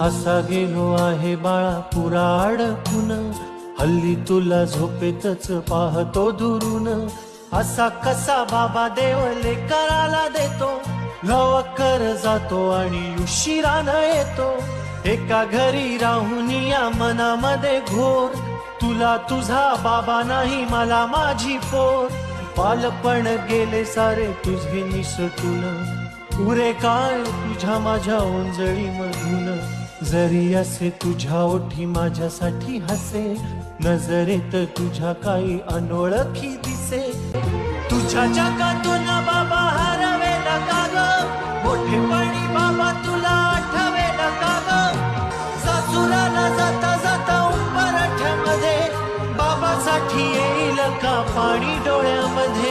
असा गेलो आहे बाळा पुरा अडकून, हल्ली तुला झोपेतच पाहतो दुरून. असा कसा बाबा देव लेकराला देतो, लवकर जातो आणि उशिरानं येतो. एका घरी राहून या मनामध्ये घोर, तुला तुझा बाबा नाही मला माझी पोर. बालपण गेले सारे तुझे निसटून, उरे काय तुझ्या माझ्या ओंजळी मधून. जरी असे तुझ्या ओठी माझ्यासाठी हसे, नजरेत तुझ्या काही अनोळखी दिसे. तुझ्या जगातून बाबा हरवेल का ग, मोठेपणी बाबा तुला आठवेल का ग. सासुराला जाता जाता उंबरठ्यामध्ये, बाबासाठी येईल का पाणी डोळ्यामध्ये.